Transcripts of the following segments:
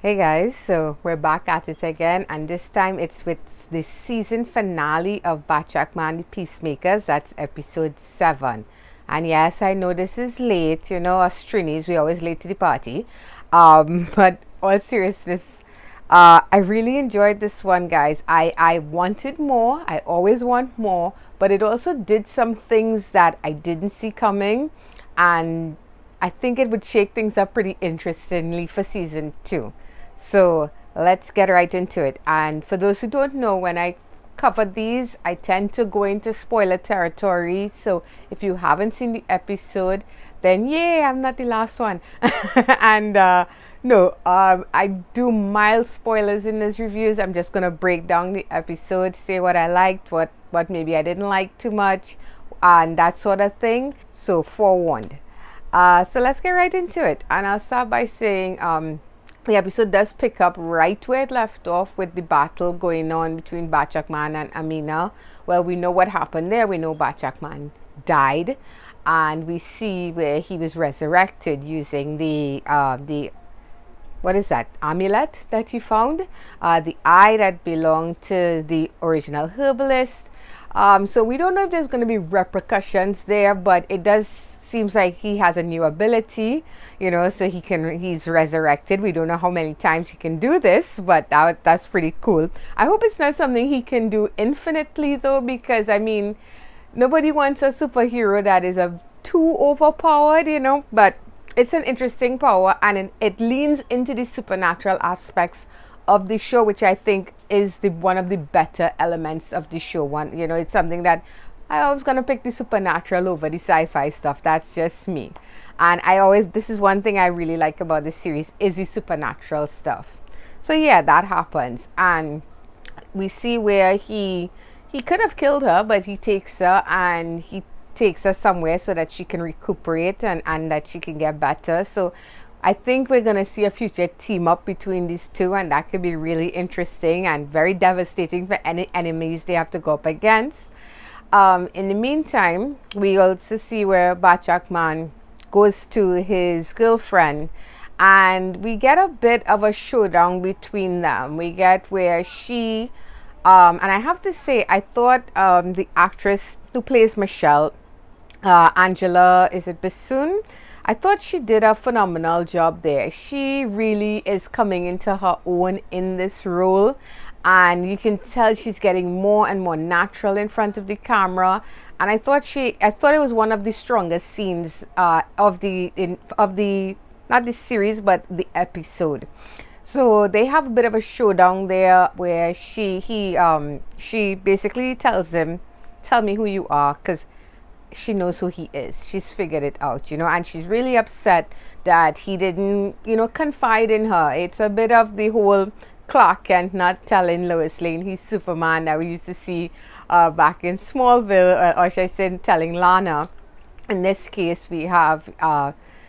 Hey guys, so we're back at it again, and this time it's with the season finale of Batchack Man, the Peacemakers. That's episode 7. And yes, I know this is late, us Trinis, we always late to the party. But all seriousness, I really enjoyed this one, guys. I wanted more, I always want more, but it also did some things that I didn't see coming, and I think it would shake things up pretty interestingly for season 2. So let's get right into it. And for those who don't know, when I cover these, I tend to go into spoiler territory. So if you haven't seen the episode, then yay, I'm not the last one. And no, I do mild spoilers in these reviews. I'm just gonna break down the episode, say what I liked, what maybe I didn't like too much, and that sort of thing. So forewarned. So let's get right into it. And I'll start by saying the episode does pick up right where it left off with the battle going on between Batchack Man and Amina. Well, we know what happened there. We know Batchack Man died, and we see where he was resurrected using the what is that amulet that he found, the eye that belonged to the original herbalist. So we don't know if there's going to be repercussions there, but it does seems like he has a new ability, so he's resurrected. We don't know how many times he can do this, but that's pretty cool. I hope it's not something he can do infinitely though, because I mean, nobody wants a superhero that is too overpowered, but it's an interesting power, and it leans into the supernatural aspects of the show, which I think is one of the better elements of the show. It's something that I was gonna pick the supernatural over the sci-fi stuff. That's just me. And this is one thing I really like about this series, is the supernatural stuff. So yeah, that happens, and we see where he could have killed her, but he takes her and he takes her somewhere so that she can recuperate and that she can get better. So I think we're gonna see a future team up between these two, and that could be really interesting and very devastating for any enemies they have to go up against. In the meantime, we also see where Batchack Man goes to his girlfriend, and we get a bit of a showdown between them. We get where she, and I have to say, I thought the actress who plays Michelle, Angela, is it Bassoon? I thought she did a phenomenal job there. She really is coming into her own in this role, and you can tell she's getting more and more natural in front of the camera. And I thought it was one of the strongest scenes of the not the series but the episode. So they have a bit of a showdown there where she basically tells him, "Tell me who you are," because she knows who he is. She's figured it out, and she's really upset that he didn't, confide in her. It's a bit of the whole Clark Kent not telling Lois Lane he's Superman that we used to see back in Smallville, or should I say telling Lana. In this case, we have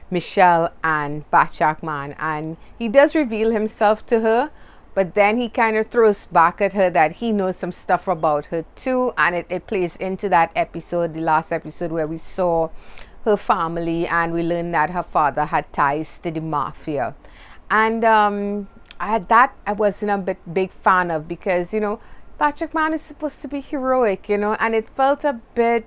Michelle and Batchack Man, and he does reveal himself to her, but then he kind of throws back at her that he knows some stuff about her too, and it plays into that episode, the last episode, where we saw her family and we learned that her father had ties to the mafia. And I wasn't a big fan of, because Batchack Man is supposed to be heroic, and it felt a bit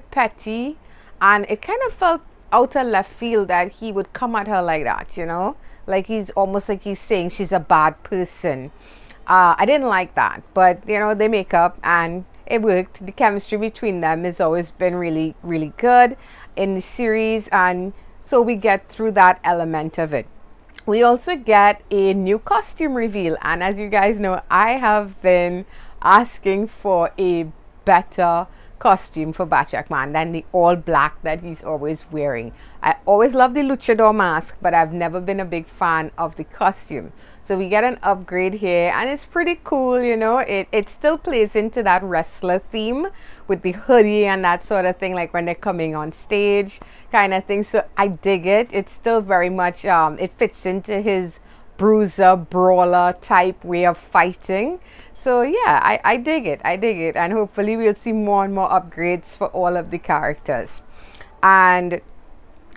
petty, and it kind of felt out of left field that he would come at her like that, like he's almost like he's saying she's a bad person. I didn't like that, but they make up and it worked. The chemistry between them has always been really, really good in the series, and so we get through that element of it. We also get a new costume reveal, and as you guys know, I have been asking for a better costume for Batchack Man than the all black that he's always wearing. I always love the luchador mask, but I've never been a big fan of the costume. So we get an upgrade here, and it's pretty cool. It still plays into that wrestler theme with the hoodie and that sort of thing, like when they're coming on stage kind of thing. So I dig it. It's still very much it fits into his bruiser brawler type way of fighting. So yeah, I dig it, and hopefully we'll see more and more upgrades for all of the characters. And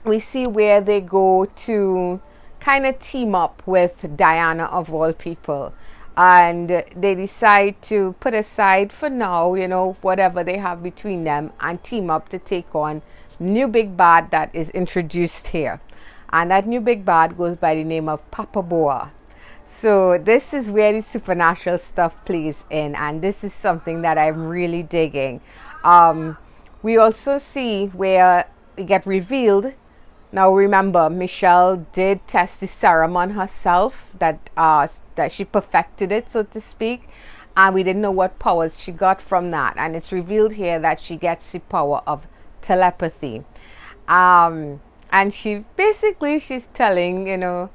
we see where they go to kind of team up with Diana of all people. And they decide to put aside for now, whatever they have between them and team up to take on new big bad that is introduced here. And that new big bad goes by the name of Papa Boa. So this is where the supernatural stuff plays in, and this is something that I'm really digging. We also see where it get revealed. Now remember, Michelle did test the serum on herself, that she perfected it, so to speak, and we didn't know what powers she got from that. And it's revealed here that she gets the power of telepathy. And she's telling,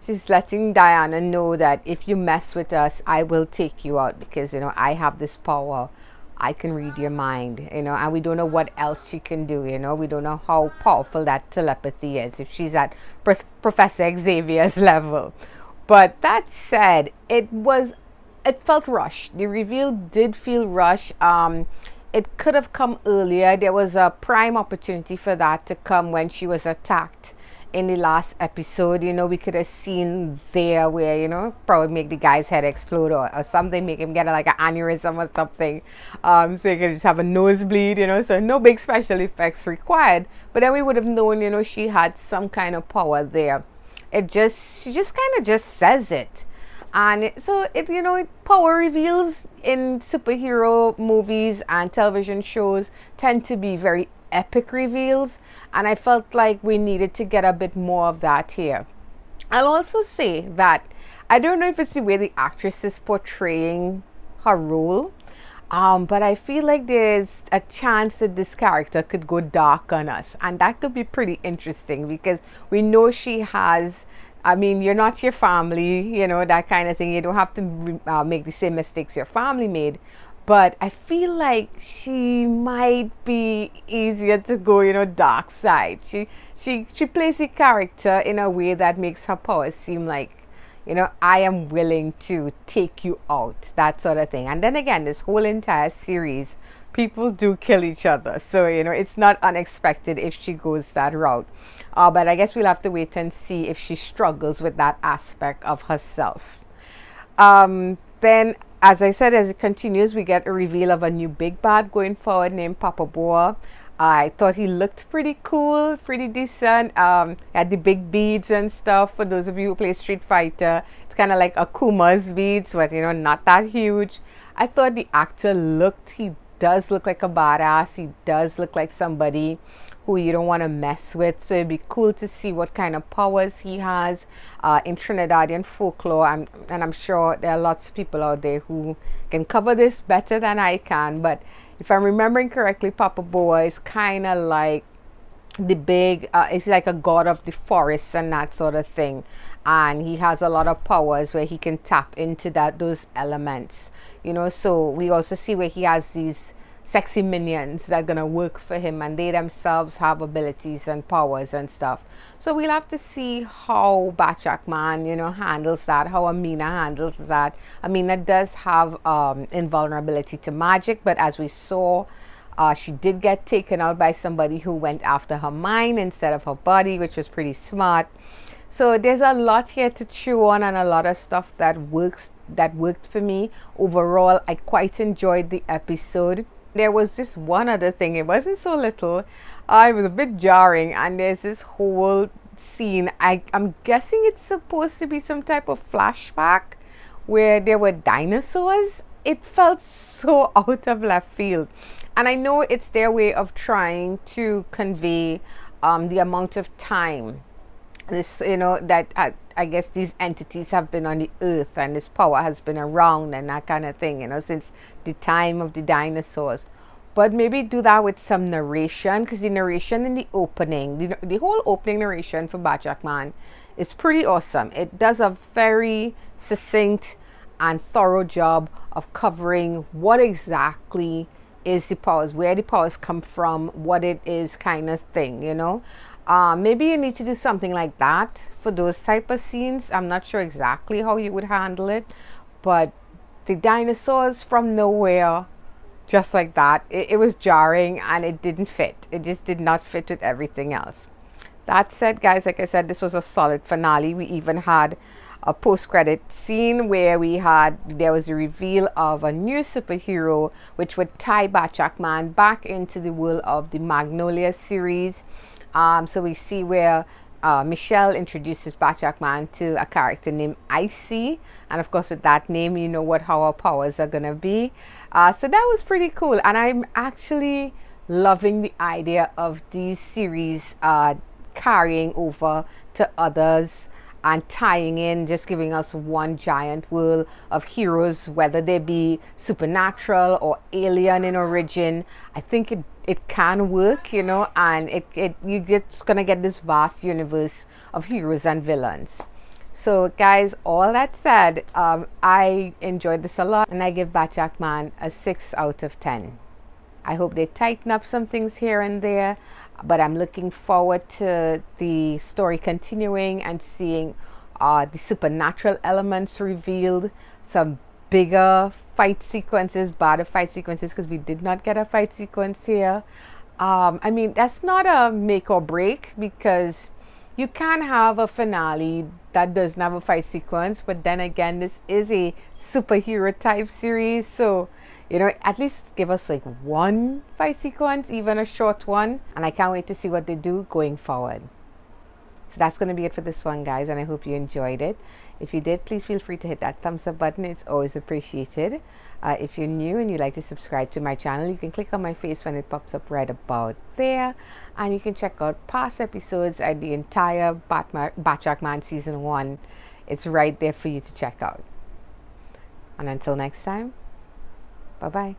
she's letting Diana know that if you mess with us, I will take you out because, I have this power. I can read your mind, and we don't know what else she can do, we don't know how powerful that telepathy is, if she's at Professor Xavier's level. But that said, it felt rushed. The reveal did feel rushed. It could have come earlier. There was a prime opportunity for that to come when she was attacked in the last episode. We could have seen there where, probably make the guy's head explode or something, make him get like an aneurysm or something. So you could just have a nosebleed, so no big special effects required. But then we would have known, she had some kind of power there. She just kind of just says it. And power reveals in superhero movies and television shows tend to be very epic reveals, and I felt like we needed to get a bit more of that here. I'll also say that I don't know if it's the way the actress is portraying her role, but I feel like there's a chance that this character could go dark on us, and that could be pretty interesting because we know she has, you're not your family, that kind of thing. You don't have to make the same mistakes your family made. But I feel like she might be easier to go, dark side. She plays the character in a way that makes her powers seem like, I am willing to take you out, that sort of thing. And then again, this whole entire series, people do kill each other. So, it's not unexpected if she goes that route. But I guess we'll have to wait and see if she struggles with that aspect of herself. Then, as I said, as it continues, we get a reveal of a new big bad going forward named Papa Boa. I thought he looked pretty cool, pretty decent. Had the big beads and stuff. For those of you who play Street Fighter, it's kind of like Akuma's beads, but not that huge. I thought the actor he does look like a badass. He does look like somebody who you don't want to mess with. So it'd be cool to see what kind of powers he has in Trinidadian folklore. And I'm sure there are lots of people out there who can cover this better than I can. But if I'm remembering correctly, Papa Boa is kind of like the big, it's like a god of the forest and that sort of thing. And he has a lot of powers where he can tap into those elements. So we also see where he has these sexy minions that are gonna work for him, and they themselves have abilities and powers and stuff. So we'll have to see how Batchack Man, handles that, how Amina handles that. Amina does have invulnerability to magic, but as we saw, she did get taken out by somebody who went after her mind instead of her body, which was pretty smart. So there's a lot here to chew on and a lot of stuff that worked for me. Overall, I quite enjoyed the episode. There was just one other thing. It wasn't so little. It was a bit jarring, and there's this whole scene. I'm guessing it's supposed to be some type of flashback where there were dinosaurs. It felt so out of left field. And I know it's their way of trying to convey the amount of time that I guess these entities have been on the earth and this power has been around and that kind of thing, since the time of the dinosaurs. But maybe do that with some narration, because the narration in the opening, the whole opening narration for Batchack Man is pretty awesome. It does a very succinct and thorough job of covering what exactly is the powers, where the powers come from, what it is, kind of thing, Maybe you need to do something like that for those type of scenes. I'm not sure exactly how you would handle it, but the dinosaurs from nowhere, just like that, it was jarring and it didn't fit. It just did not fit with everything else. That said, guys, like I said, this was a solid finale. We even had a post-credit scene where there was a reveal of a new superhero which would tie Batchack Man back into the world of the Magnolia series. So we see where Michelle introduces Batchack Man to a character named Icy, and of course with that name you know what how our powers are gonna be. So that was pretty cool, and I'm actually loving the idea of these series carrying over to others and tying in, just giving us one giant world of heroes, whether they be supernatural or alien in origin. I think it can work, you know, and you're just gonna get this vast universe of heroes and villains. So guys, all that said, I enjoyed this a lot, and I give Batchack Man a 6 out of 10. I hope they tighten up some things here and there, but I'm looking forward to the story continuing and seeing the supernatural elements revealed, some bigger fight sequences, better fight sequences, because we did not get a fight sequence here. I mean, that's not a make or break, because you can have a finale that doesn't have a fight sequence, but then again, this is a superhero type series, so you know, at least give us like one fight sequence, even a short one, and I can't wait to see what they do going forward. So that's going to be it for this one, guys, and I hope you enjoyed it. If you did, please feel free to hit that thumbs up button. It's always appreciated. If you're new and you'd like to subscribe to my channel, you can click on my face when it pops up right about there, and you can check out past episodes and the entire Batchack Man season 1. It's right there for you to check out. And until next time, bye-bye.